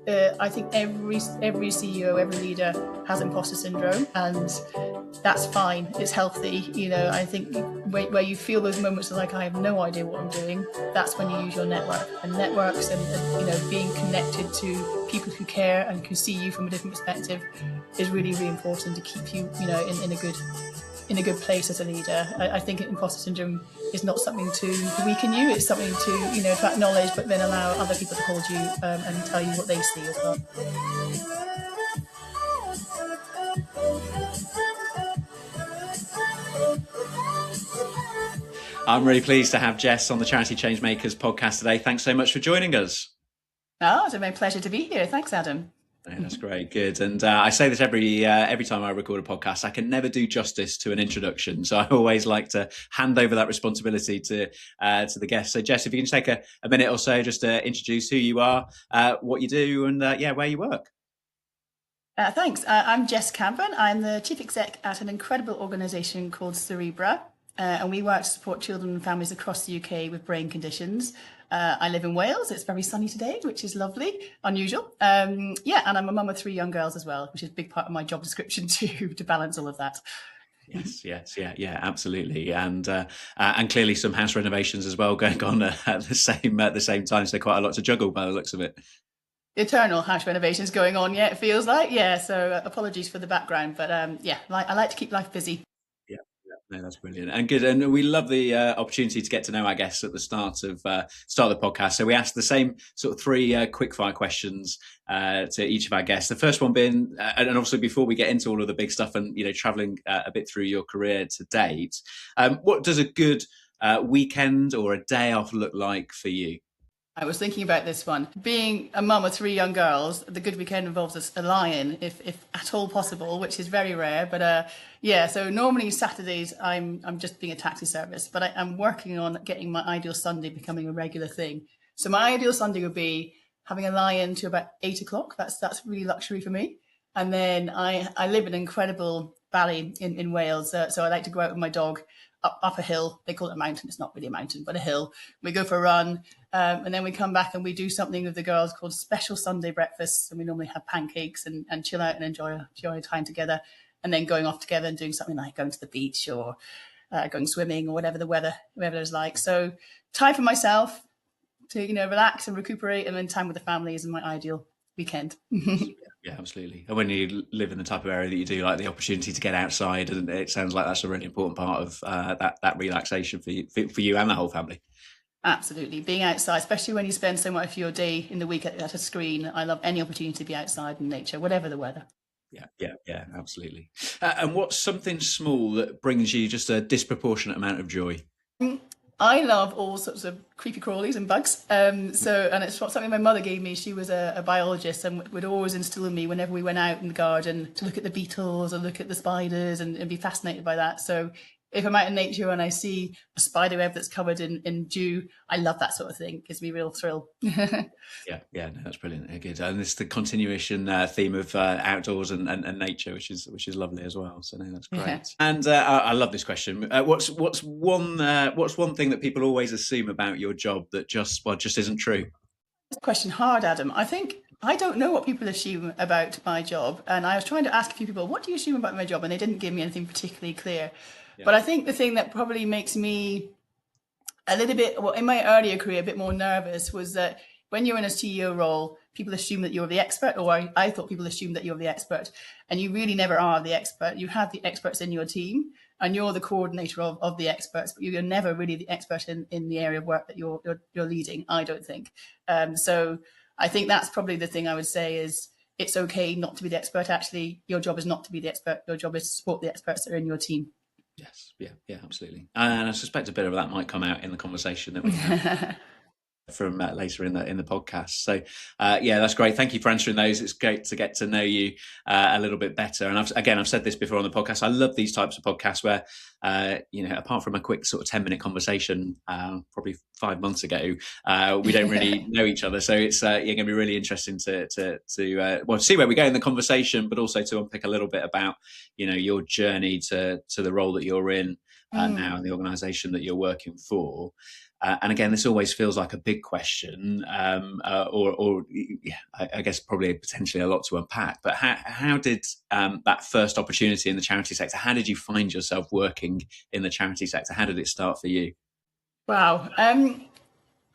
I think every CEO, every leader has imposter syndrome, and that's fine. It's healthy. I think where you feel those moments of like, I have no idea what I'm doing, that's when you use your network. And networks and being connected to people who care and can see you from a different perspective is really, really important to keep you, in a good place as a leader. I think imposter syndrome is not something to weaken you. It's something to acknowledge, but then allow other people to hold you and tell you what they see as well. I'm really pleased to have Jess on the Charity Changemakers podcast today. Thanks so much for joining us. Oh, it's my pleasure to be here. Thanks, Adam. Yeah, that's great. Good. And I say this every time I record a podcast. I can never do justice to an introduction, so I always like to hand over that responsibility to the guests. So, Jess, if you can take a minute or so just to introduce who you are, what you do, and where you work. Thanks. I'm Jess Camburn. I'm the chief exec at an incredible organisation called Cerebra, and we work to support children and families across the UK with brain conditions. I live in Wales. It's very sunny today, which is lovely, unusual. And I'm a mum of 3 young girls as well, which is a big part of my job description too, to balance all of that. Yes, absolutely, and clearly some house renovations as well going on at the same time. So quite a lot to juggle by the looks of it. Eternal house renovations going on, it feels like. So apologies for the background, but I like to keep life busy. No, that's brilliant and good, and we love the opportunity to get to know our guests at the start of the podcast. So we asked the same sort of 3 quickfire questions to each of our guests. The first one being, and obviously before we get into all of the big stuff and travelling a bit through your career to date, what does a good weekend or a day off look like for you? I was thinking about this one. Being a mum of 3 young girls, the good weekend involves a lion, if at all possible, which is very rare. But so normally Saturdays I'm just being a taxi service, but I'm working on getting my ideal Sunday becoming a regular thing. So my ideal Sunday would be having a lion to about 8 o'clock. That's really luxury for me. And then I live in an incredible valley in Wales, so I like to go out with my dog up a hill. They call it a mountain. It's not really a mountain, but a hill. We go for a run, and then we come back and we do something with the girls called special Sunday breakfasts. And we normally have pancakes and chill out and enjoy time together. And then going off together and doing something like going to the beach or going swimming or whatever the weather is like. So time for myself to relax and recuperate, and then time with the family is my ideal weekend. Yeah, absolutely. And when you live in the type of area that you do, like the opportunity to get outside, and it sounds like that's a really important part of that relaxation for you and the whole family. Absolutely. Being outside, especially when you spend so much of your day in the week at a screen. I love any opportunity to be outside in nature, whatever the weather. Yeah, absolutely. And what's something small that brings you just a disproportionate amount of joy? I love all sorts of creepy crawlies and bugs. And it's something my mother gave me. She was a biologist and would always instill in me whenever we went out in the garden to look at the beetles or look at the spiders and be fascinated by that. So if I'm out in nature and I see a spider web that's covered in dew, I love that sort of thing. It gives me a real thrill. No, that's brilliant. Good. And it's the continuation theme of outdoors and nature, which is lovely as well. So no, that's great. Yeah. And I love this question. What's one thing that people always assume about your job that just isn't true? This question hard, Adam. I think I don't know what people assume about my job, and I was trying to ask a few people, what do you assume about my job? And they didn't give me anything particularly clear. Yeah. But I think the thing that probably makes me a little bit, in my earlier career, a bit more nervous was that when you're in a CEO role, people assume that you're the expert, or I thought people assumed that you're the expert, and you really never are the expert. You have the experts in your team, and you're the coordinator of the experts, but you're never really the expert in the area of work that you're leading, I don't think. So I think that's probably the thing I would say is it's okay not to be the expert. Actually, your job is not to be the expert. Your job is to support the experts that are in your team. Yes, yeah, absolutely. And I suspect a bit of that might come out in the conversation that we have from later in the podcast. So that's great. Thank you for answering those. It's great to get to know you a little bit better. And I've said this before on the podcast. I love these types of podcasts where apart from a quick sort of 10-minute conversation probably 5 months ago, we don't really know each other. So it's going to be really interesting to see where we go in the conversation, but also to unpick a little bit about your journey to the role that you're in. now in the organisation that you're working for. And again, this always feels like a big question, or yeah, I guess probably potentially a lot to unpack. But how did that first opportunity in the charity sector? How did you find yourself working in the charity sector? How did it start for you? Wow.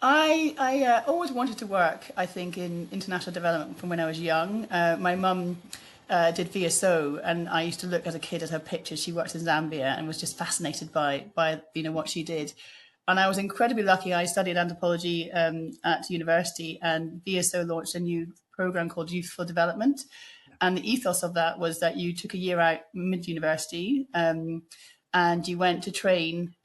I always wanted to work, I think, in international development from when I was young. My mum did VSO, and I used to look as a kid at her pictures. She worked in Zambia and was just fascinated by what she did. And I was incredibly lucky. I studied anthropology at university, and VSO launched a new program called Youth for Development. And the ethos of that was that you took a year out mid-university, and you went to train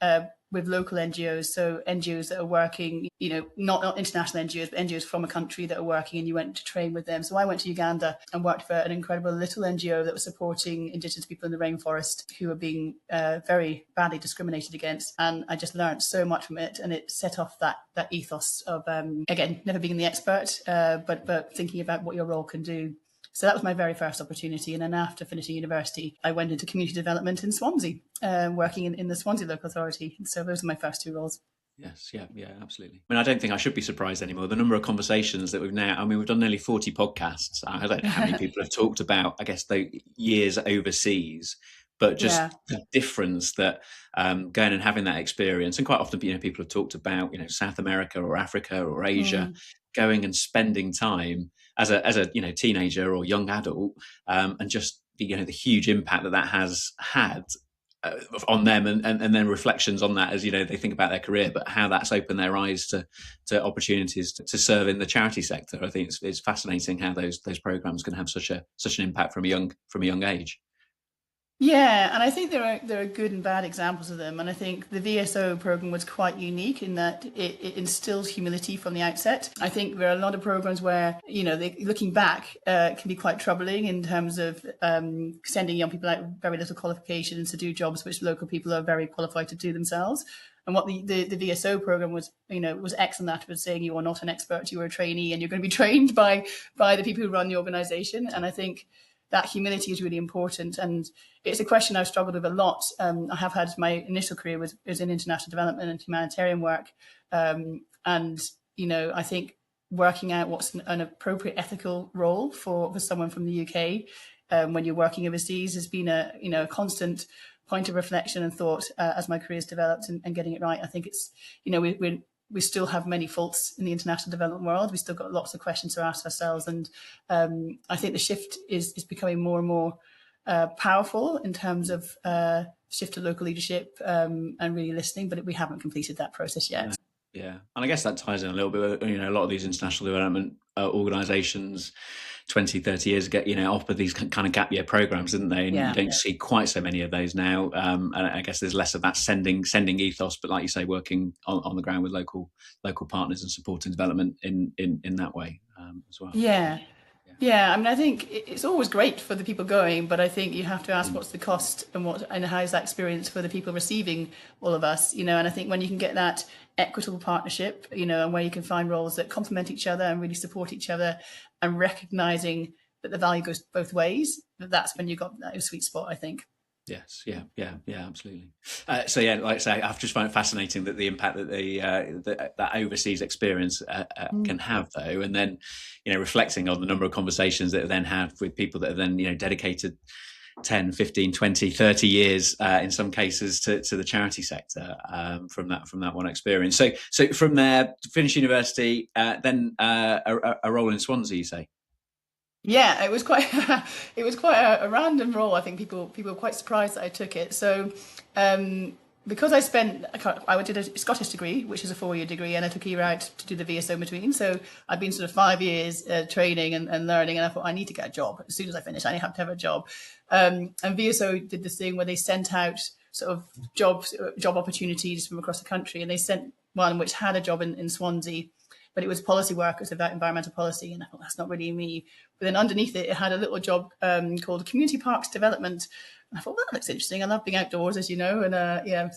with local NGOs, so NGOs that are working, not international NGOs, but NGOs from a country that are working, and you went to train with them. So I went to Uganda and worked for an incredible little NGO that was supporting indigenous people in the rainforest who were being very badly discriminated against. And I just learned so much from it, and it set off that ethos of, again, never being the expert, but thinking about what your role can do. So that was my very first opportunity. And then after finishing university, I went into community development in Swansea, working in the Swansea local authority. So those are my first two roles. Yes, yeah, absolutely. I mean, I don't think I should be surprised anymore. The number of conversations that we've done nearly 40 podcasts. I don't know how many people have talked about, I guess, the years overseas, but just the difference that going and having that experience. And quite often, people have talked about, South America or Africa or Asia, going and spending time as a teenager or young adult, and just the huge impact that has had on them, and then reflections on that as they think about their career, but how that's opened their eyes to opportunities to serve in the charity sector. I think it's fascinating how those programs can have such an impact from a young age. Yeah, and I think there are good and bad examples of them. And I think the VSO program was quite unique in that it instills humility from the outset. I think there are a lot of programs where, looking back, can be quite troubling in terms of sending young people out with very little qualifications to do jobs which local people are very qualified to do themselves. And what the VSO program was, was excellent at, was saying you are not an expert, you are a trainee, and you're going to be trained by the people who run the organisation. And I think that humility is really important, and it's a question I've struggled with a lot. I have had my initial career was in international development and humanitarian work, and I think working out what's an appropriate ethical role for someone from the UK when you're working overseas has been a constant point of reflection and thought as my career's developed, and getting it right. I think it's we still have many faults in the international development world. We still got lots of questions to ask ourselves. And I think the shift is becoming more and more powerful in terms of shift to local leadership and really listening, but we haven't completed that process yet. Yeah. And I guess that ties in a little bit, a lot of these international development organisations 20, 30 years ago, offered these kind of gap year programs, didn't they? And you don't see quite so many of those now. And I guess there's less of that sending ethos, but like you say, working on the ground with local partners and supporting development in that way as well. Yeah, I mean, I think it's always great for the people going, but I think you have to ask what's the cost and how is that experience for the people receiving all of us, and I think when you can get that equitable partnership, and where you can find roles that complement each other and really support each other, and recognizing that the value goes both ways, that's when you got that sweet spot, I think. Yes, yeah, absolutely. So yeah, like I say, I've just found it fascinating that the impact that that overseas experience can have, though, and then reflecting on the number of conversations that are then had with people that are then dedicated 10, 15, 20, 30 years in some cases to the charity sector from that one experience. So from there, finish university, then a role in Swansea, you say? Yeah, it was quite a random role. I think people were quite surprised that I took it. So because I did a Scottish degree, which is a 4-year degree, and I took a year out to do the VSO in between. So I've been sort of 5 years training and learning, and I thought I need to get a job as soon as I finish. I have to have a job. And VSO did this thing where they sent out sort of job opportunities from across the country, and they sent one which had a job in Swansea. But it was policy work, it was about environmental policy, and I thought, that's not really me. But then underneath it had a little job called Community Parks Development. And I thought, well, that looks interesting. I love being outdoors, as you know, and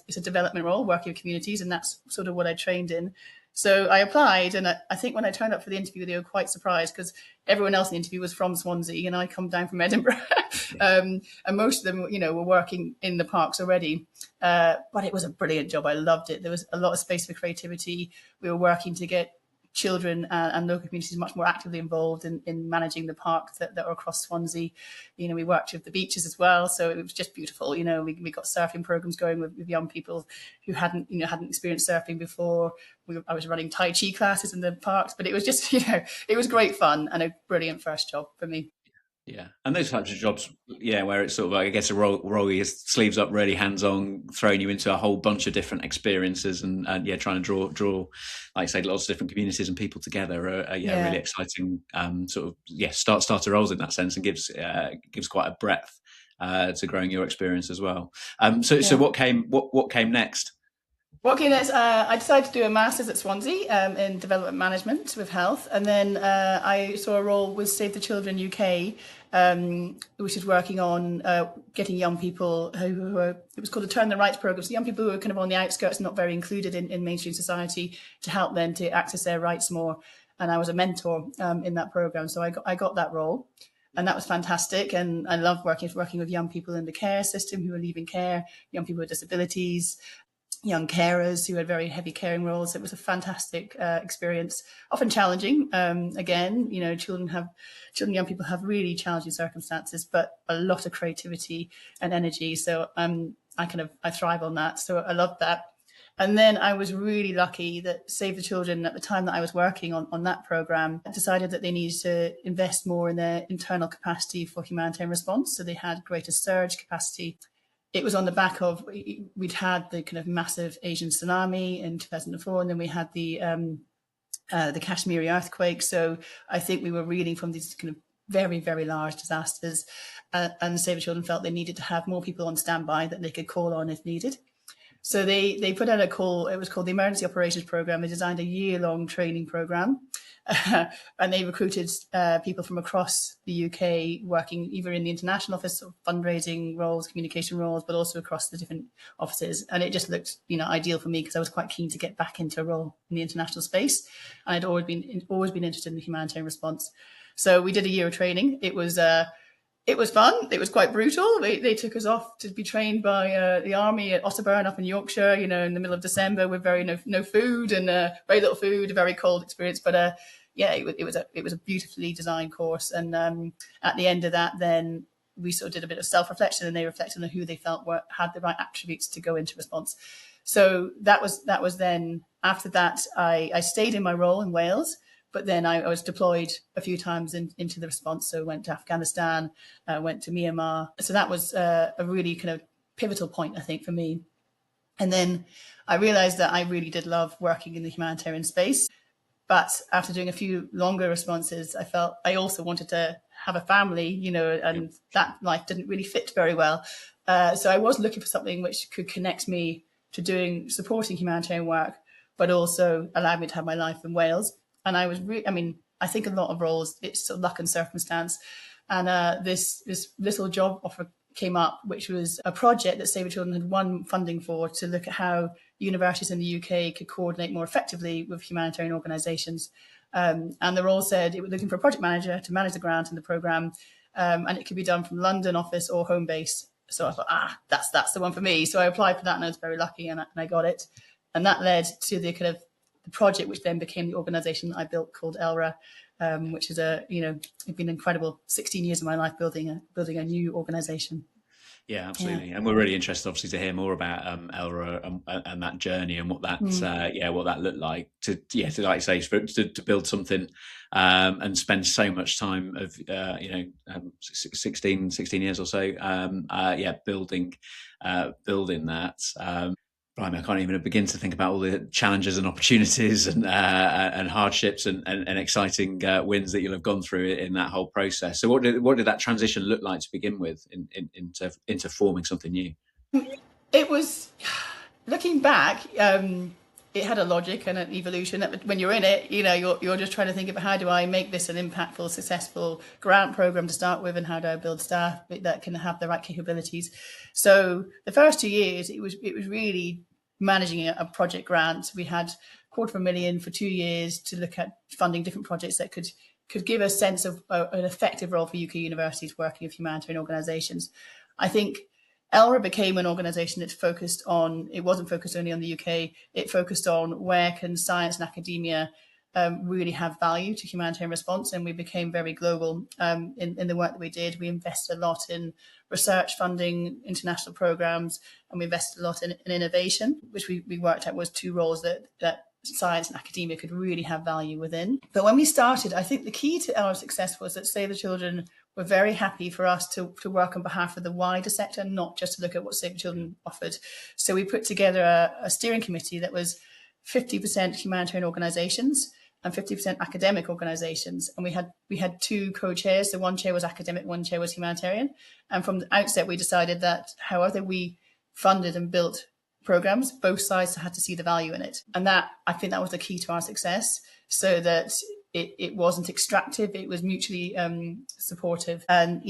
it's a development role, working with communities, and that's sort of what I trained in. So I applied, and I think when I turned up for the interview, they were quite surprised because everyone else in the interview was from Swansea, and I come down from Edinburgh, and most of them, were working in the parks already. But it was a brilliant job. I loved it. There was a lot of space for creativity. We were working to get children and local communities much more actively involved in managing the parks that are across Swansea. We worked with the beaches as well, so it was just beautiful. We got surfing programs going with young people who hadn't experienced surfing before. I was running Tai Chi classes in the parks, but it was just, it was great fun and a brilliant first job for me. Yeah, and those types of jobs, where it's sort of like, I guess, a role your sleeves up, really hands on, throwing you into a whole bunch of different experiences, and trying to draw, like I say, lots of different communities and people together. Really exciting starter roles in that sense, and gives quite a breadth to growing your experience as well. So what came next? What came next? I decided to do a master's at Swansea in development management with health, and then I saw a role with Save the Children UK, which is working on getting young people who are, it was called the Turn the Rights program, so young people who are kind of on the outskirts, not very included in mainstream society, to help them to access their rights more. And I was a mentor in that program, so I got that role. And that was fantastic. And I love working with young people in the care system who are leaving care, young people with disabilities, young carers who had very heavy caring roles. It was a fantastic experience, often challenging. Again, young people have really challenging circumstances, but a lot of creativity and energy. So I thrive on that. So I loved that. And then I was really lucky that Save the Children, at the time that I was working on that programme, decided that they needed to invest more in their internal capacity for humanitarian response. So they had greater surge capacity. It was on the back of, we'd had the kind of massive Asian tsunami in 2004, and then we had the Kashmiri earthquake. So I think we were reeling from these kind of very, very large disasters. And Save the Children felt they needed to have more people on standby that they could call on if needed. So they put out a call. It was called the Emergency Operations Programme. They designed a year-long training programme. And they recruited people from across the UK working either in the international office, or fundraising roles, communication roles, but also across the different offices. And it just looked, ideal for me because I was quite keen to get back into a role in the international space. And I'd always been interested in the humanitarian response. So we did a year of training. It was fun. It was quite brutal. They took us off to be trained by the army at Otterburn up in Yorkshire, in the middle of December with no food and very little food, a very cold experience. But it was a beautifully designed course. And at the end of that, then we sort of did a bit of self-reflection, and they reflected on who they felt had the right attributes to go into response. So that was then, after that, I stayed in my role in Wales. But then I was deployed a few times into the response. So went to Afghanistan, went to Myanmar. So that was a really kind of pivotal point, I think, for me. And then I realized that I really did love working in the humanitarian space. But after doing a few longer responses, I felt I also wanted to have a family, and that life didn't really fit very well. So I was looking for something which could connect me to supporting humanitarian work, but also allow me to have my life in Wales. And I was I think a lot of roles, it's sort of luck and circumstance. And this little job offer came up, which was a project that Save the Children had won funding for, to look at how universities in the UK could coordinate more effectively with humanitarian organisations. And the role said it was looking for a project manager to manage the grant and the programme, and it could be done from London office or home base. So I thought, that's the one for me. So I applied for that, and I was very lucky, and I got it. And that led to the project, which then became the organisation that I built, called Elrha, which is it's been an incredible 16 years of my life building a new organisation. Yeah, absolutely. And we're really interested, obviously, to hear more about Elrha and that journey, and what that what that looked like to like you say, to build something and spend so much time of 16 years or so building that. Blimey, I can't even begin to think about all the challenges and opportunities and hardships and exciting wins that you'll have gone through in that whole process. So what did that transition look like to begin with into forming something new? It was, looking back, it had a logic and an evolution. When you're in it, you're just trying to think of, how do I make this an impactful, successful grant program to start with, and how do I build staff that can have the right capabilities. So the first 2 years, it was really managing a project grant. We had $250,000 for 2 years to look at funding different projects that could give a sense of an effective role for UK universities working with humanitarian organisations. I think Elrha became an organisation that focused on, it wasn't focused only on the UK, it focused on where can science and academia really have value to humanitarian response, and we became very global in the work that we did. We invested a lot in research funding, international programs, and we invested a lot in innovation, which we worked out was two roles that science and academia could really have value within. But when we started, I think the key to our success was that Save the Children were very happy for us to work on behalf of the wider sector, not just to look at what Save the Children offered. So we put together a steering committee that was 50% humanitarian organisations and 50% academic organisations. And we had two co-chairs. So one chair was academic, one chair was humanitarian. And from the outset, we decided that however we funded and built programs, both sides had to see the value in it. And that, I think that was the key to our success, so that it wasn't extractive, it was mutually supportive. And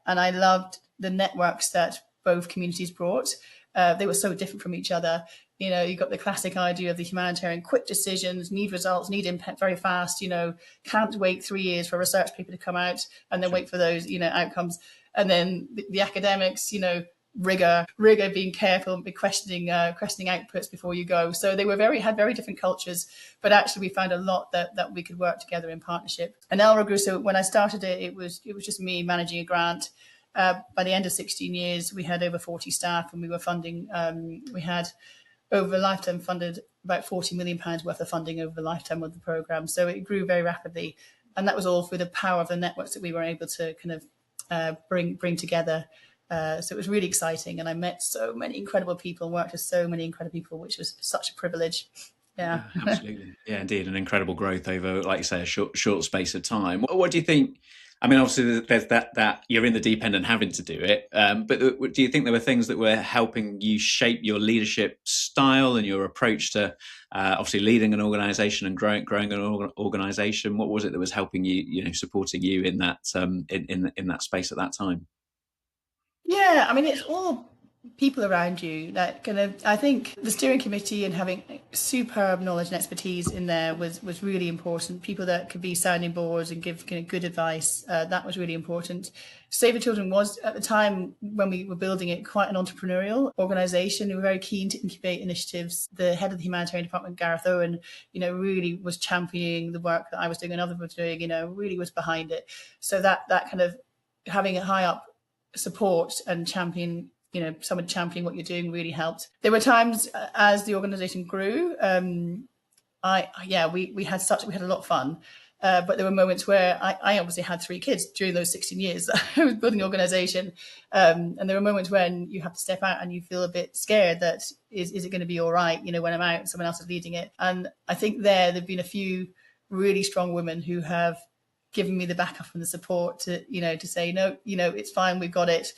I loved the networks that both communities brought. They were so different from each other. You know, you got the classic idea of the humanitarian, quick decisions, need results, need impact very fast, you know, can't wait 3 years for a research paper to come out and then wait for those, you know, outcomes. And then the academics, you know, rigor, being careful and be questioning outputs before you go. So they had very different cultures, but actually we found a lot that we could work together in partnership. And Elrha grew. So when I started it was just me managing a grant. By the end of 16 years, we had over 40 staff, and we were funding. We had over a lifetime funded about £40 million worth of funding over the lifetime of the programme. So it grew very rapidly, and that was all through the power of the networks that we were able to kind of bring together. So it was really exciting, and I met so many incredible people, worked with so many incredible people, which was such a privilege. Yeah, absolutely. Yeah, indeed, an incredible growth over, like you say, a short space of time. What do you think? I mean, obviously, there's that you're in the deep end and having to do it. But do you think there were things that were helping you shape your leadership style and your approach to obviously leading an organisation and growing an organisation? What was it that was helping you, you know, supporting you in that in that space at that time? Yeah, I mean, it's all people around you that kind of, I think the steering committee and having superb knowledge and expertise in there was really important. People that could be sounding boards and give kind of good advice, that was really important. Save the Children was, at the time when we were building it, quite an entrepreneurial organisation. We were very keen to incubate initiatives. The head of the humanitarian department, Gareth Owen, you know, really was championing the work that I was doing and others were doing, you know, really was behind it. So that kind of having a high up support and champion, you know, someone championing what you're doing really helped. There were times as the organisation grew, we had a lot of fun, but there were moments where I obviously had 3 kids during those 16 years that I was building the organisation, and there were moments when you have to step out and you feel a bit scared that is it going to be all right, you know, when I'm out and someone else is leading it. And I think there've been a few really strong women who have given me the backup and the support to, you know, to say, no, you know, it's fine, we've got it.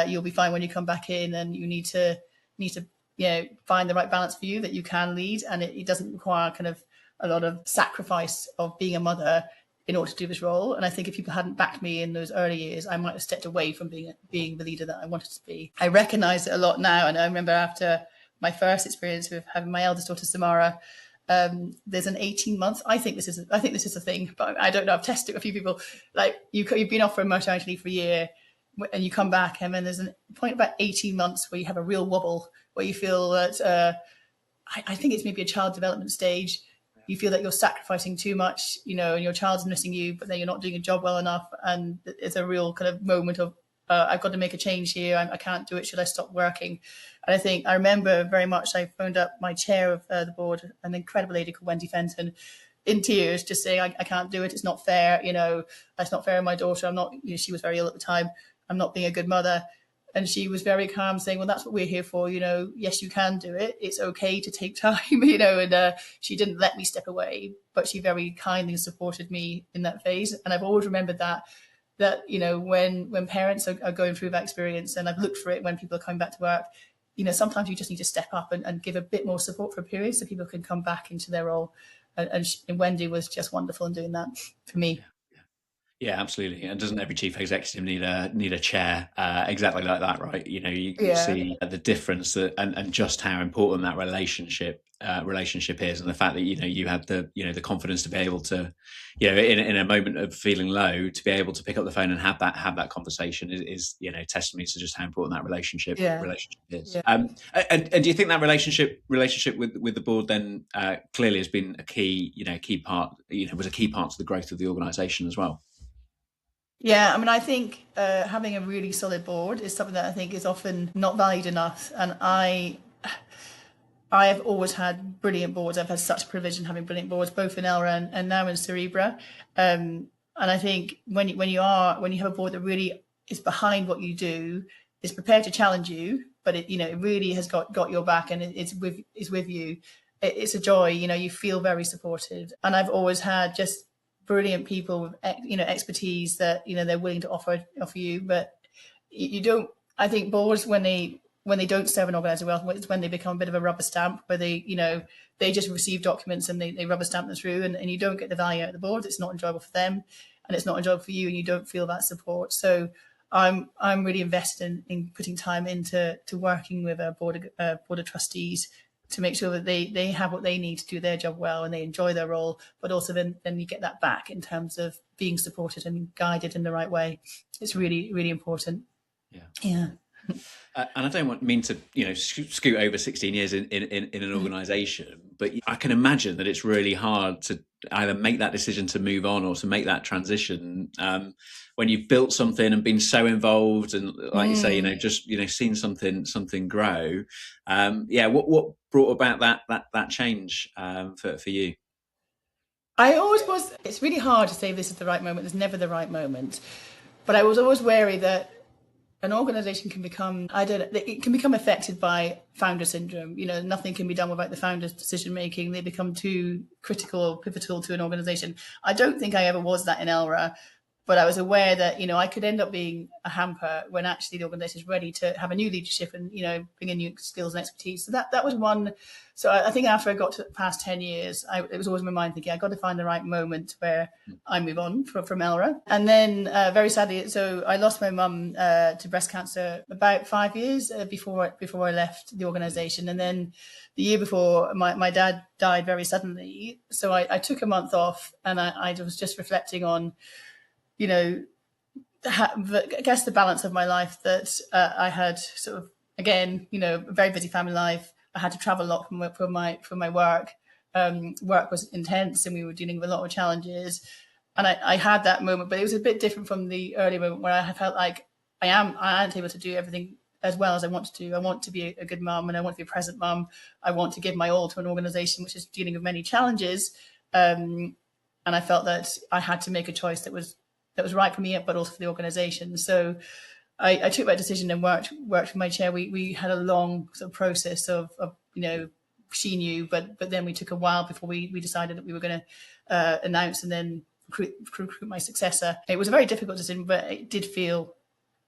You'll be fine when you come back in, and you need to, you know, find the right balance for you that you can lead, and it doesn't require kind of a lot of sacrifice of being a mother in order to do this role. And I think if people hadn't backed me in those early years, I might have stepped away from being the leader that I wanted to be. I recognise it a lot now, and I remember after my first experience with having my eldest daughter Samara, there's an 18-month. I think this is a thing, but I don't know. I've tested it with a few people. Like you've been off for maternity leave for a year, and you come back, and then there's a point about 18 months where you have a real wobble, where you feel that I think it's maybe a child development stage. You feel that you're sacrificing too much, you know, and your child's missing you, but then you're not doing a job well enough, and it's a real kind of moment of I've got to make a change here. I can't do it. Should I stop working? And I think I remember very much, I phoned up my chair of the board, an incredible lady called Wendy Fenton, in tears, just saying, I can't do it. It's not fair. You know, it's not fair on my daughter. I'm not, you know, she was very ill at the time. I'm not being a good mother. And she was very calm, saying, well, that's what we're here for. You know, yes, you can do it. It's okay to take time, you know, and she didn't let me step away, but she very kindly supported me in that phase. And I've always remembered that, you know, when parents are going through that experience, and I've looked for it when people are coming back to work, you know, sometimes you just need to step up and give a bit more support for a period so people can come back into their role. And Wendy was just wonderful in doing that for me. Yeah, absolutely. And doesn't every chief executive need a chair exactly like that, right? You know, you Yeah. see the difference and just how important that relationship is, and the fact that you have the confidence to be able to, in a moment of feeling low, to be able to pick up the phone and have that conversation is testimony to just how important that relationship Yeah. is. Yeah. And do you think that relationship with the board then clearly has been a key part, was a key part to the growth of the organisation as well? Yeah, I mean, I think having a really solid board is something that I think is often not valued enough. And I have always had brilliant boards. I've had such privilege in having brilliant boards, both in Elrha and now in Cerebra. And I think when you have a board that really is behind what you do, is prepared to challenge you, but it really has got your back, and it's with you. It's a joy. You feel very supported. And I've always had just brilliant people with expertise that they're willing to offer you, but you don't. I think boards, when they don't serve an organisation well, it's when they become a bit of a rubber stamp, where they just receive documents and they rubber stamp them through, and you don't get the value out of the board. It's not enjoyable for them, and it's not enjoyable for you, and you don't feel that support. So I'm really invested in putting time into working with a board of trustees to make sure that they have what they need to do their job well and they enjoy their role, but also then you get that back in terms of being supported and guided in the right way. It's really, really important. Yeah. And I don't mean to, scoot over 16 years in an organisation, but I can imagine that it's really hard to either make that decision to move on or to make that transition when you've built something and been so involved, and like you say, just seen something grow. What brought about that change for you? I always was. It's really hard to say this is the right moment. There's never the right moment, but I was always wary that an organisation can become, it can become affected by founder syndrome. Nothing can be done without the founder's decision making. They become too critical or pivotal to an organisation. I don't think I ever was that in Elrha, but I was aware that I could end up being a hamper when actually the organisation is ready to have a new leadership and bring in new skills and expertise. So that was one. So I think after I got to past 10 years, it was always in my mind thinking I got to find the right moment where I move on from Elrha. And then very sadly, so I lost my mum to breast cancer about 5 years before I left the organisation. And then the year before, my dad died very suddenly. So I took a month off, and I was just reflecting on I guess the balance of my life that I had sort of, again, a very busy family life. I had to travel a lot for my work. Work was intense, and we were dealing with a lot of challenges. And I had that moment, but it was a bit different from the earlier moment where I felt like I aren't able to do everything as well as I want to do. I want to be a good mum, and I want to be a present mum. I want to give my all to an organisation which is dealing with many challenges. And I felt that I had to make a choice that was right for me, but also for the organisation. So I took that decision and worked with my chair. We had a long sort of process of she knew, but then we took a while before we decided that we were going to announce and then recruit my successor. It was a very difficult decision, but it did feel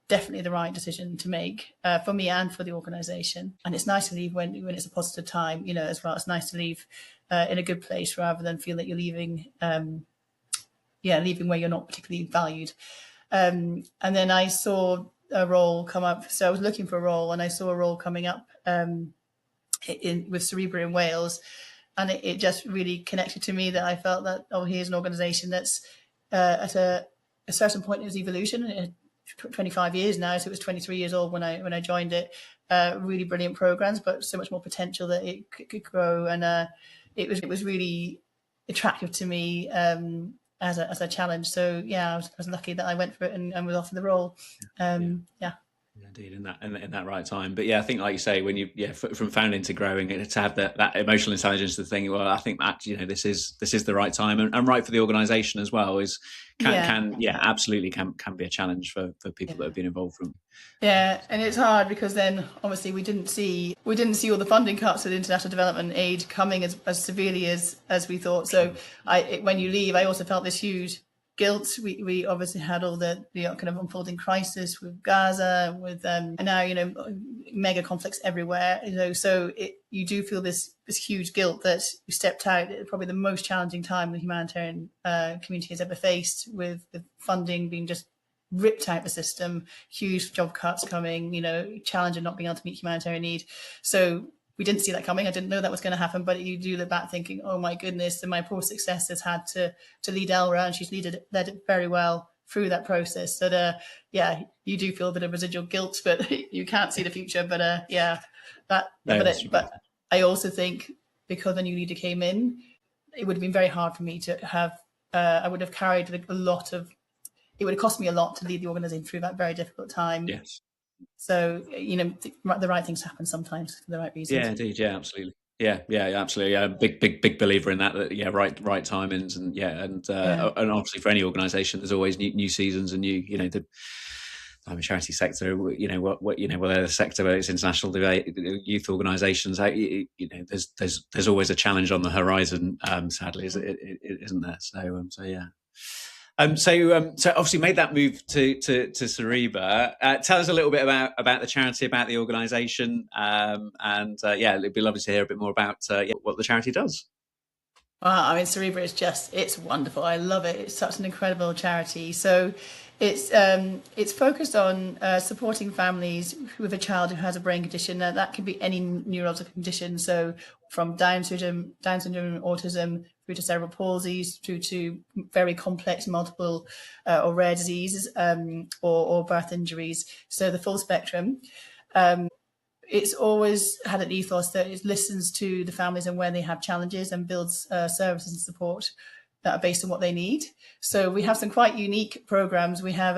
definitely the right decision to make for me and for the organisation. And it's nice to leave when it's a positive time, as well. It's nice to leave in a good place rather than feel that you're leaving. Leaving where you're not particularly valued. And then I saw a role come up. So I was looking for a role, and I saw a role coming up with Cerebra in Wales. And it just really connected to me that I felt that, here's an organisation that's at a certain point in its evolution. 25 years now, so it was 23 years old when I joined it. Really brilliant programs, but so much more potential that it could grow. And it was really attractive to me as a challenge. So I was lucky that I went for it and was offered the role. Indeed, in that right time. But I think, like you say, when you from founding to growing, to have that emotional intelligence to think, well, I think that this is the right time and right for the organisation as well. Absolutely can be a challenge for people that have been involved from. Yeah, and it's hard because then obviously we didn't see all the funding cuts with international development aid coming as severely as we thought. So when you leave, I also felt this huge guilt. We obviously had all the kind of unfolding crisis with Gaza, with and now mega conflicts everywhere. So you do feel this huge guilt that you stepped out at probably the most challenging time the humanitarian community has ever faced, with the funding being just ripped out the system, huge job cuts coming, challenge of not being able to meet humanitarian need. So we didn't see that coming. I didn't know that was going to happen, but you do look back thinking, oh my goodness, and my poor successor's had to lead Elrha, and she's led it very well through that process. So you do feel a bit of residual guilt, but you can't see the future. But but I also think because a new leader came in, it would have been very hard for me to have. I would have carried a lot of. It would have cost me a lot to lead the organisation through that very difficult time. Yes. So, the right things happen sometimes for the right reasons. Yeah, indeed. Yeah, absolutely. Yeah, absolutely. Yeah, big believer in that. Yeah, right timings, and obviously for any organisation, there's always new seasons and new. The I'm a charity sector. Whether the sector, whether it's international youth organisations, there's always a challenge on the horizon. Sadly, isn't there? So yeah. So obviously made that move to Cerebra. Tell us a little bit about the charity, about the organisation, it'd be lovely to hear a bit more about what the charity does. Well, Cerebra is it's wonderful. I love it. It's such an incredible charity. So it's focused on supporting families with a child who has a brain condition. Now, that can be any neurological condition. So from Down syndrome, autism, through to cerebral palsy, through to very complex multiple or rare diseases or birth injuries. So the full spectrum. It's always had an ethos that it listens to the families and where they have challenges, and builds services and support that are based on what they need. So we have some quite unique programs. We have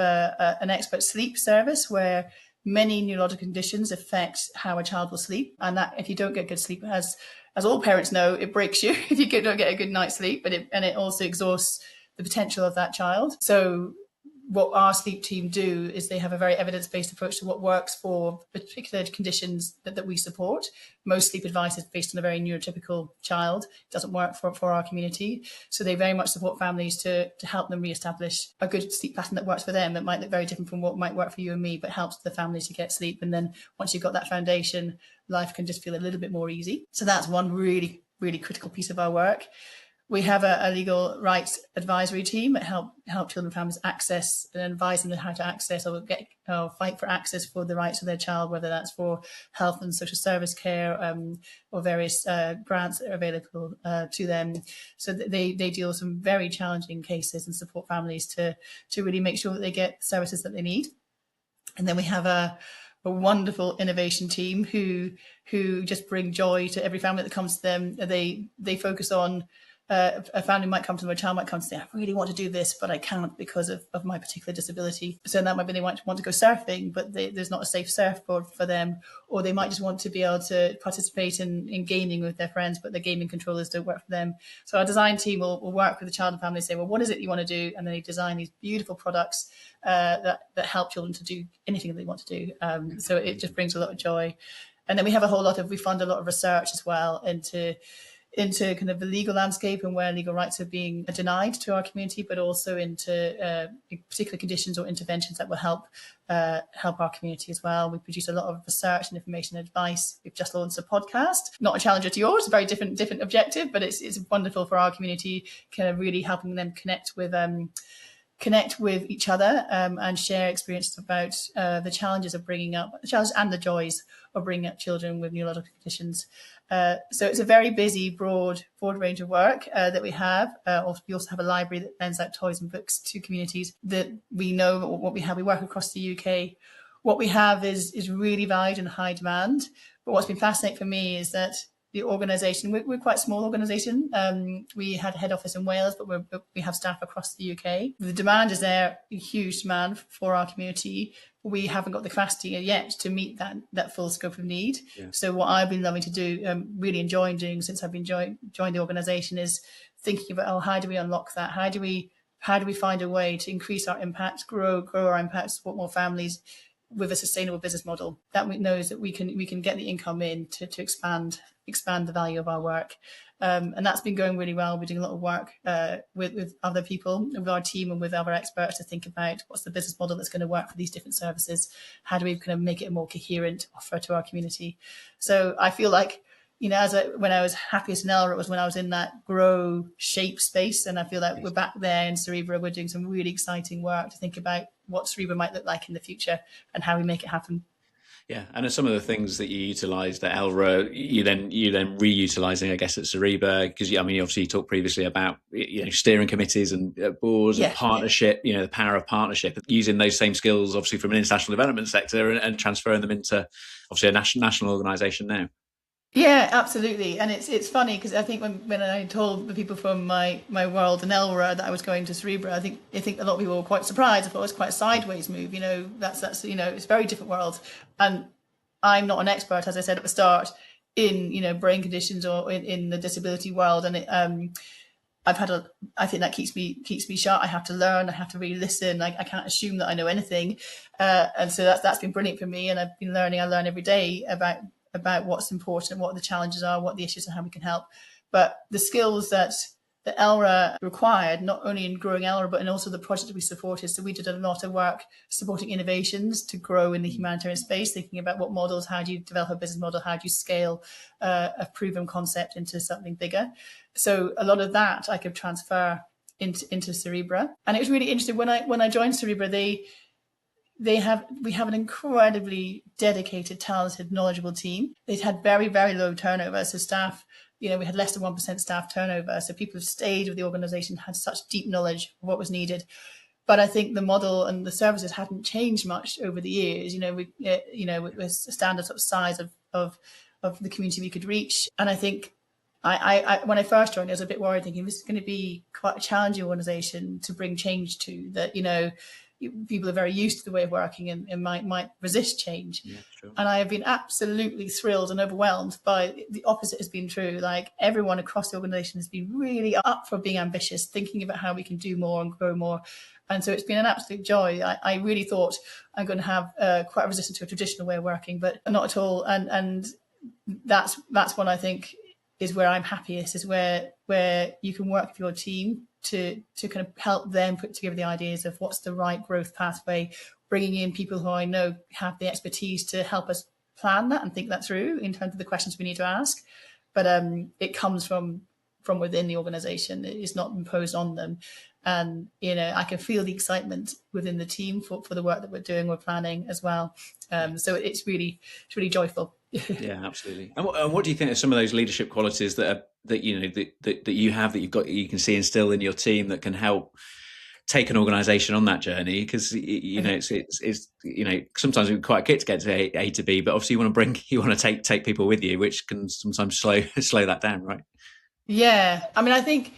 an expert sleep service where many neurological conditions affect how a child will sleep, and that if you don't get good sleep, as all parents know, it breaks you if you don't get a good night's sleep, and it also exhausts the potential of that child. So what our sleep team do is they have a very evidence-based approach to what works for particular conditions that we support. Most sleep advice is based on a very neurotypical child. It doesn't work for our community. So they very much support families to help them reestablish a good sleep pattern that works for them, that might look very different from what might work for you and me, but helps the family to get sleep. And then once you've got that foundation, life can just feel a little bit more easy. So that's one really, really critical piece of our work. We have a legal rights advisory team that help children and families access and advise them on how to access or fight for access for the rights of their child, whether that's for health and social service care or various grants that are available to them. So they deal with some very challenging cases and support families to really make sure that they get the services that they need. And then we have a wonderful innovation team who just bring joy to every family that comes to them. They focus on a family might come to them, a child might come to say, I really want to do this, but I can't because of my particular disability. So that might be they might want to go surfing, but there's not a safe surfboard for them. Or they might just want to be able to participate in gaming with their friends, but the gaming controllers don't work for them. So our design team will work with the child and family and say, well, what is it you want to do? And then they design these beautiful products that help children to do anything that they want to do. So it just brings a lot of joy. And then we fund a lot of research as well into kind of the legal landscape and where legal rights are being denied to our community, but also into particular conditions or interventions that will help our community as well. We produce a lot of research and information and advice. We've just launched a podcast, not a challenger to yours, a very different objective, but it's wonderful for our community, kind of really helping them connect with each other and share experiences about the challenges of bringing up, the challenges and the joys of bringing up children with neurological conditions. So it's a very busy, broad range of work that we have. We also have a library that lends out toys and books to communities that we know what we have. We work across the UK. What we have is really valued and high demand. But what's been fascinating for me is that the organisation, we're quite a small organisation. We had a head office in Wales, but we have staff across the UK. The demand is there, a huge demand for our community. We haven't got the capacity yet to meet that full scope of need. Yeah. So what I've been loving to do, really enjoying doing since I've been joined the organisation, is thinking about, how do we unlock that? How do we find a way to increase our impact, grow our impact, support more families, with a sustainable business model that knows that we can get the income in to expand the value of our work. And that's been going really well. We're doing a lot of work with other people, with our team and with other experts to think about what's the business model that's going to work for these different services. How do we kind of make it a more coherent offer to our community? So I feel like, you know, when I was happiest in Elrha, it was when I was in that grow shape space. And I feel like we're back there in Cerebra. We're doing some really exciting work to think about what Cerebra might look like in the future and how we make it happen. Yeah, and some of the things that you utilised at Elrha, you then reutilising, I guess, at Cerebra, because I mean, obviously, you talked previously about steering committees and boards and partnership. You know, the power of partnership, using those same skills, obviously, from an international development sector and transferring them into obviously a national organisation now. Yeah, absolutely. And it's funny because I think when I told the people from my world in Elrha that I was going to Cerebra, I think a lot of people were quite surprised. I thought it was quite a sideways move. You know, that's it's a very different world. And I'm not an expert, as I said at the start, in brain conditions or in the disability world. And I think that keeps me sharp. I have to learn. I have to really listen. I can't assume that I know anything. And so that's been brilliant for me. And I've been learning. I learn every day about what's important, what the challenges are, what the issues and how we can help. But the skills that Elrha required, not only in growing Elrha, but in also the project that we supported. So we did a lot of work supporting innovations to grow in the humanitarian space, thinking about what models, how do you develop a business model, how do you scale a proven concept into something bigger. So a lot of that I could transfer into Cerebra. And it was really interesting when I joined Cerebra, we have an incredibly dedicated, talented, knowledgeable team. They'd had very, very low turnover. So staff, we had less than 1% staff turnover. So people have stayed with the organisation, had such deep knowledge of what was needed. But I think the model and the services hadn't changed much over the years. With a standard sort of size of the community we could reach. And I think I when I first joined, I was a bit worried, thinking this is going to be quite a challenging organisation to bring change to. That people are very used to the way of working and might resist change. Yeah, sure. And I have been absolutely thrilled and overwhelmed by the opposite has been true. Like everyone across the organisation has been really up for being ambitious, thinking about how we can do more and grow more. And so it's been an absolute joy. I really thought I'm going to have quite a resistance to a traditional way of working, but not at all. And that's what I think is where I'm happiest, is where you can work with your team to kind of help them put together the ideas of what's the right growth pathway, bringing in people who I know have the expertise to help us plan that and think that through in terms of the questions we need to ask. But it comes from within the organisation. It's not imposed on them. And, I can feel the excitement within the team for the work that we're doing, we're planning as well. So it's really joyful. Yeah, absolutely. And what do you think are some of those leadership qualities that you have, that you can see instilled in your team that can help take an organisation on that journey? Because it's sometimes we're quite quick to get to A to B, but obviously you want to take people with you, which can sometimes slow that down, right? Yeah, I mean, I think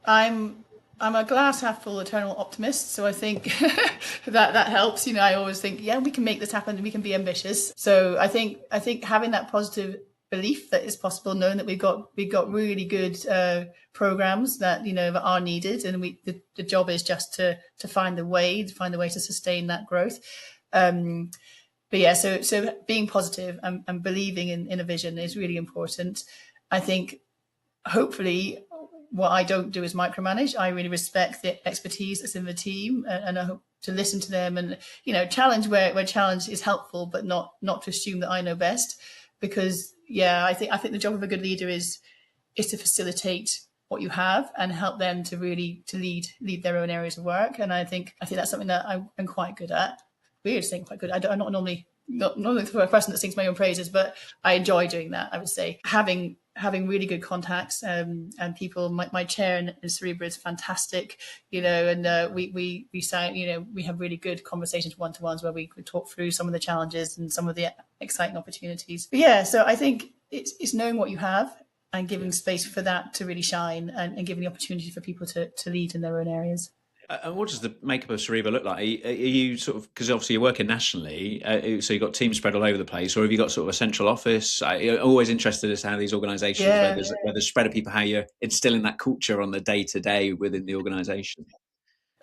I'm a glass half full eternal optimist, so I think that helps. I always think, yeah, we can make this happen and we can be ambitious. So I think having that positive belief that it's possible, knowing that we've got really good programs that that are needed, and the job is just to find the way to sustain that growth. But yeah, so being positive and believing in a vision is really important. I think hopefully what I don't do is micromanage. I really respect the expertise that's in the team, and I hope to listen to them and challenge where challenge is helpful, but not to assume that I know best. Because I think the job of a good leader is to facilitate what you have and help them to lead their own areas of work. And I think that's something that I'm quite good at. Weird saying quite good. I'm not normally the person that sings my own praises, but I enjoy doing that. I would say having really good contacts and people. My chair in Cerebra is fantastic, and we sound, we have really good conversations, one-to-ones, where we could talk through some of the challenges and some of the exciting opportunities. But yeah, so I think it's knowing what you have and giving space for that to really shine, and giving the opportunity for people to lead in their own areas. And what does the makeup of Cerebra look like? Are you sort of, because obviously you're working nationally, so you've got teams spread all over the place, or have you got sort of a central office? I'm always interested as to how these organisations, where there's spread of people, how you're instilling that culture on the day-to-day within the organisation.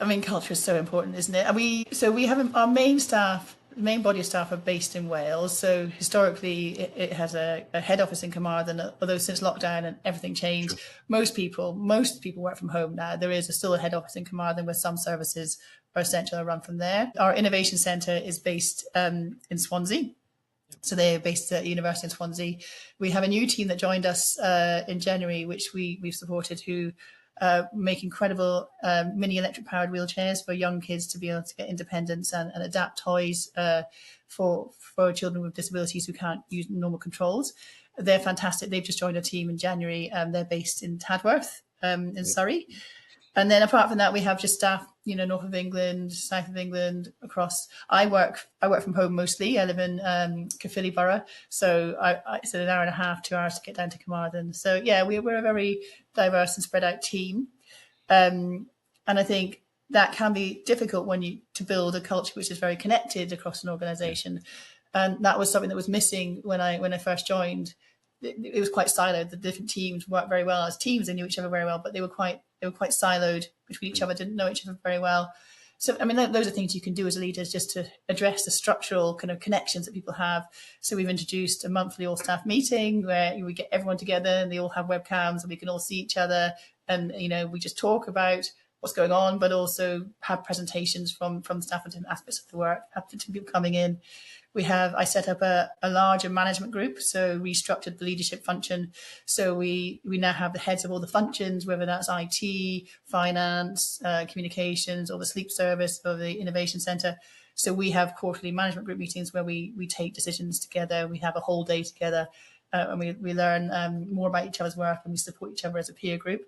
I mean, culture is so important, isn't it? And we have our main staff the main body of staff are based in Wales. So historically, it has a head office in Carmarthen. Although since lockdown and everything changed, most people work from home now. There is still a head office in Carmarthen where some services are essential are run from there. Our innovation centre is based in Swansea. So they're based at University in Swansea. We have a new team that joined us in January, which we've supported, who make incredible mini electric powered wheelchairs for young kids to be able to get independence and adapt toys for children with disabilities who can't use normal controls. They're fantastic. They've just joined our team in January. They're based in Tadworth in Surrey. And then apart from that, we have just staff, north of England, south of England, across. I work from home mostly. I live in Caerphilly Borough, so it's an hour and a half, 2 hours to get down to Carmarthen. So yeah, we're a very diverse and spread out team, and I think that can be difficult to build a culture which is very connected across an organisation, and that was something that was missing when I first joined. It was quite siloed. The different teams worked very well as teams. They knew each other very well, but they were quite siloed between each other, didn't know each other very well. So, I mean, those are things you can do as leaders just to address the structural kind of connections that people have. So we've introduced a monthly all-staff meeting where we get everyone together and they all have webcams and we can all see each other. And, we just talk about what's going on, but also have presentations from staff on different aspects of the work, have different people coming in. I set up a larger management group, so restructured the leadership function. So we now have the heads of all the functions, whether that's IT, finance, communications, or the sleep service, or the innovation centre. So we have quarterly management group meetings where we take decisions together. We have a whole day together, and we learn more about each other's work, and we support each other as a peer group.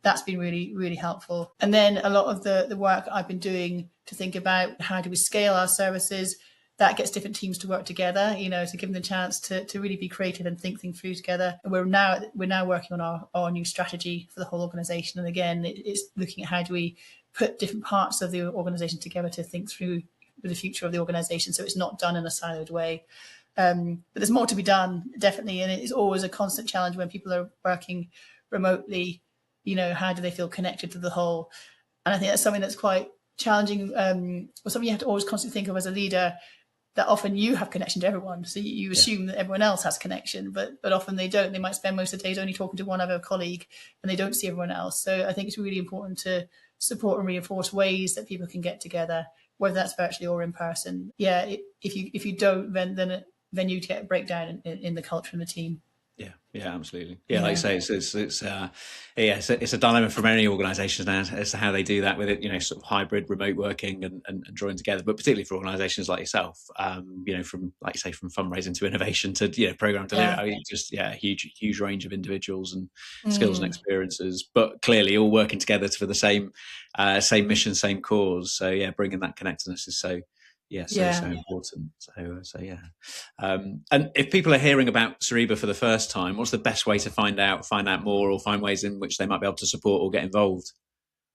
That's been really, really helpful. And then a lot of the work I've been doing to think about how do we scale our services, that gets different teams to work together, to give them the chance to really be creative and think things through together. We're now working on our new strategy for the whole organisation. And again, it's looking at how do we put different parts of the organisation together to think through the future of the organisation, so it's not done in a siloed way. But there's more to be done, definitely. And it's always a constant challenge when people are working remotely, how do they feel connected to the whole? And I think that's something that's quite challenging, or something you have to always constantly think of as a leader, that often you have connection to everyone. So you assume that everyone else has connection, but often they don't. They might spend most of the days only talking to one other colleague and they don't see everyone else. So I think it's really important to support and reinforce ways that people can get together, whether that's virtually or in person. Yeah, if you don't, then you get a breakdown in the culture and the team. Yeah, absolutely. Yeah, like you say, it's a dilemma for many organisations now as to how they do that with it, sort of hybrid remote working and drawing together, but particularly for organisations like yourself, from, like you say, from fundraising to innovation to, programme delivery, I mean, just, a huge range of individuals and skills and experiences, but clearly all working together for the same mission, same cause. So bringing that connectedness is so important. And if people are hearing about Cerebra for the first time, what's the best way to find out more, or find ways in which they might be able to support or get involved?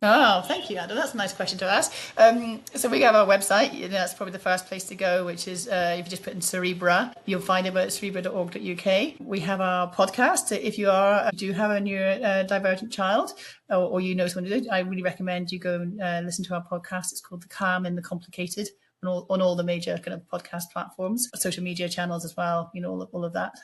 Oh, thank you, Adam. That's a nice question to ask. So we have our website. That's probably the first place to go, which is if you just put in Cerebra, you'll find it at cerebra.org.uk. We have our podcast. If you do have a neurodivergent child, or someone who did, I really recommend you go and listen to our podcast. It's called The Calm in the Complicated, on all the major kind of podcast platforms, social media channels as well, all of that.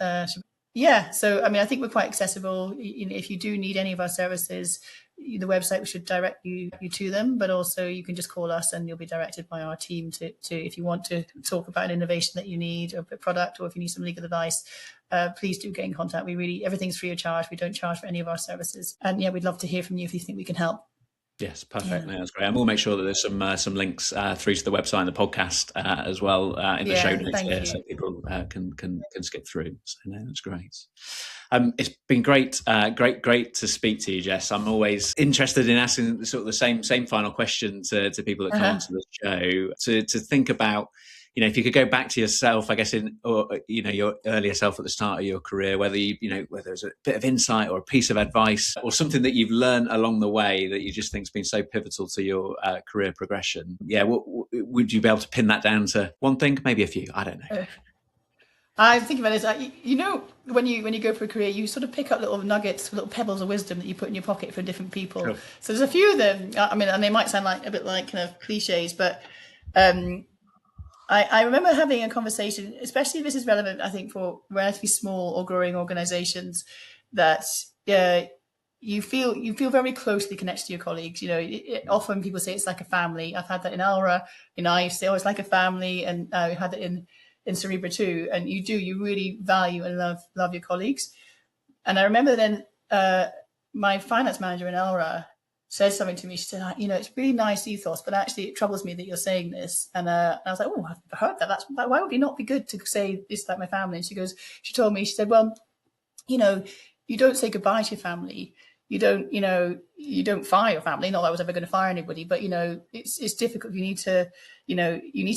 So I mean, I think we're quite accessible. If you do need any of our services, the website should direct you to them, but also you can just call us and you'll be directed by our team to if you want to talk about an innovation that you need, or a product, or if you need some legal advice, please do get in contact. Everything's free of charge. We don't charge for any of our services. And we'd love to hear from you if you think we can help. Yes, perfect. Yeah. No, that's great. And we'll make sure that there's some links through to the website and the podcast as well in the show notes here, so people can skip through. So no, that's great. It's been great to speak to you, Jess. I'm always interested in asking sort of the same final question to people that come onto the show, to think about, if you could go back to yourself, I guess, your earlier self at the start of your career, whether it's a bit of insight or a piece of advice or something that you've learned along the way that you just think's been so pivotal to your career progression. Would you be able to pin that down to one thing, maybe a few? I don't know. I think about it as, when you go for a career, you sort of pick up little nuggets, little pebbles of wisdom that you put in your pocket for different people. Sure. So there's a few of them. I mean, and they might sound like a bit like kind of cliches, but I remember having a conversation, especially if this is relevant, I think, for relatively small or growing organisations, that you feel very closely connected to your colleagues. Often people say it's like a family. I've had that in Elrha. I used to say, oh, it's like a family, and we had it in Cerebra too. And you really value and love your colleagues. And I remember then my finance manager in Elrha said something to me. She said, it's really nice ethos, but actually it troubles me that you're saying this. And I was like, oh, I've heard that. Why would it not be good to say it's like my family? And she told me, she said, well, you don't say goodbye to your family. You don't fire your family. Not that I was ever going to fire anybody, but it's difficult. You need to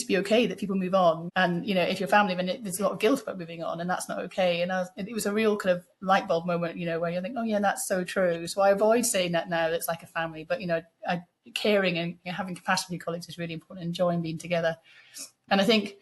be okay that people move on. And if your family, then there's a lot of guilt about moving on, and that's not okay. And it was a real kind of light bulb moment, where you think, oh yeah, that's so true. So I avoid saying that now. It's like a family, but caring and having compassion for your colleagues is really important. Enjoying being together, and I think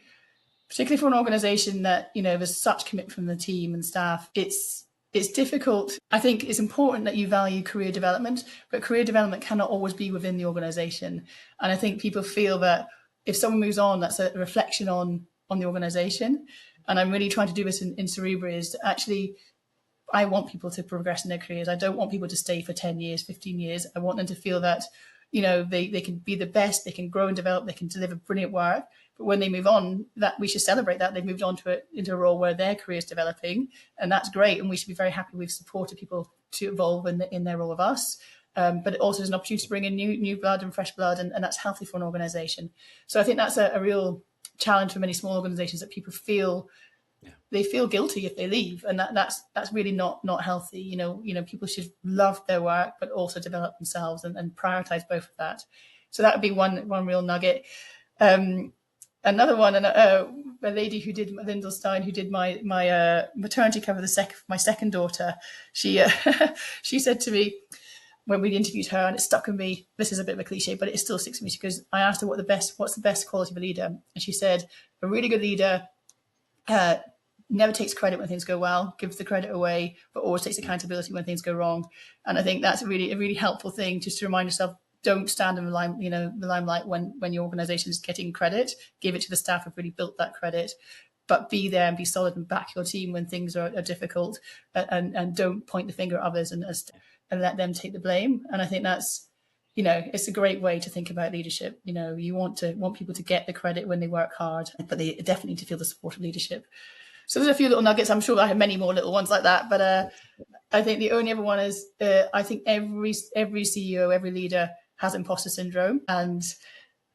particularly for an organisation that there's such commitment from the team and staff, it's difficult. I think it's important that you value career development, but career development cannot always be within the organisation. And I think people feel that if someone moves on, that's a reflection on the organisation. And I'm really trying to do this in Cerebra, is actually, I want people to progress in their careers. I don't want people to stay for 10 years, 15 years. I want them to feel that, they can be the best, they can grow and develop, they can deliver brilliant work. But when they move on, that we should celebrate that they've moved on into a role where their career is developing, and that's great. And we should be very happy we've supported people to evolve in their role with us. But it also is an opportunity to bring in new blood and fresh blood, and that's healthy for an organisation. So I think that's a real challenge for many small organisations, that people feel they feel guilty if they leave, and that's really not healthy. People should love their work, but also develop themselves and prioritise both of that. So that would be one real nugget. Another one, and a lady who did Lyndall Stein, who did my maternity cover, my second daughter. She she said to me when we interviewed her, and it stuck with me. This is a bit of a cliche, but it still sticks with me. She goes, I asked her what's the best quality of a leader, and she said, a really good leader never takes credit when things go well, gives the credit away, but always takes accountability when things go wrong. And I think that's a really helpful thing, just to remind yourself. Don't stand in the limelight when your organisation is getting credit. Give it to the staff who've really built that credit, but be there and be solid and back your team when things are difficult, and don't point the finger at others and let them take the blame. And I think that's, it's a great way to think about leadership. You want people to get the credit when they work hard, but they definitely need to feel the support of leadership. So there's a few little nuggets. I'm sure I have many more little ones like that, but I think the only other one is I think every CEO, every leader has imposter syndrome, and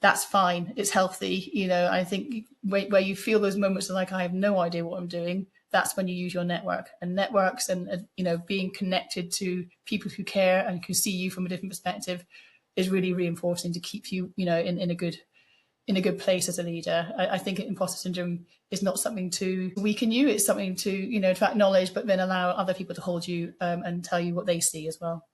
that's fine. It's healthy. I think where you feel those moments of like, I have no idea what I'm doing, that's when you use your network, and networks and being connected to people who care and who see you from a different perspective is really reinforcing to keep you in a good place as a leader. I think imposter syndrome is not something to weaken you. It's something to to acknowledge, but then allow other people to hold you and tell you what they see as well.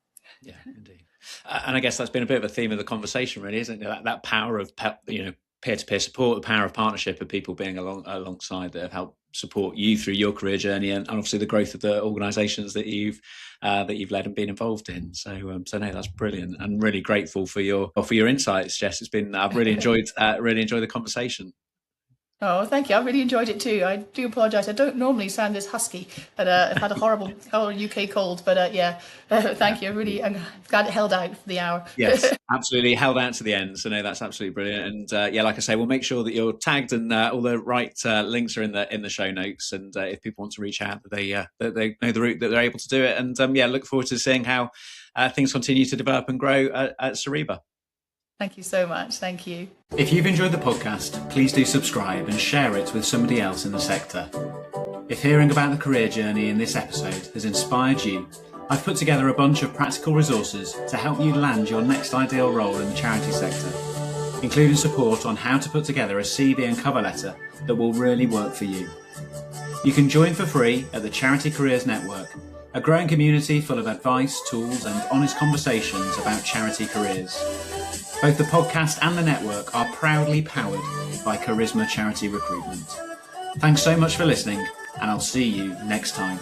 Yeah, indeed. And I guess that's been a bit of a theme of the conversation, really, isn't it? That power of peer-to-peer support, the power of partnership, of people being alongside that have helped support you through your career journey, and obviously the growth of the organisations that you've led and been involved in. So no, that's brilliant, and really grateful for your insights, Jess. I've really enjoyed the conversation. Oh, thank you. I really enjoyed it too. I do apologise. I don't normally sound this husky, but I've had a horrible UK cold. But thank you. I'm glad it held out for the hour. Yes, absolutely. Held out to the end. So no, that's absolutely brilliant. And like I say, we'll make sure that you're tagged, and all the right links are in the show notes. And if people want to reach out, that they know the route that they're able to do it. And look forward to seeing how things continue to develop and grow at Cerebra. Thank you so much. Thank you. If you've enjoyed the podcast, please do subscribe and share it with somebody else in the sector. If hearing about the career journey in this episode has inspired you, I've put together a bunch of practical resources to help you land your next ideal role in the charity sector, including support on how to put together a CV and cover letter that will really work for you. You can join for free at the Charity Careers Network, a growing community full of advice, tools and honest conversations about charity careers. Both the podcast and the network are proudly powered by Charisma Charity Recruitment. Thanks so much for listening, and I'll see you next time.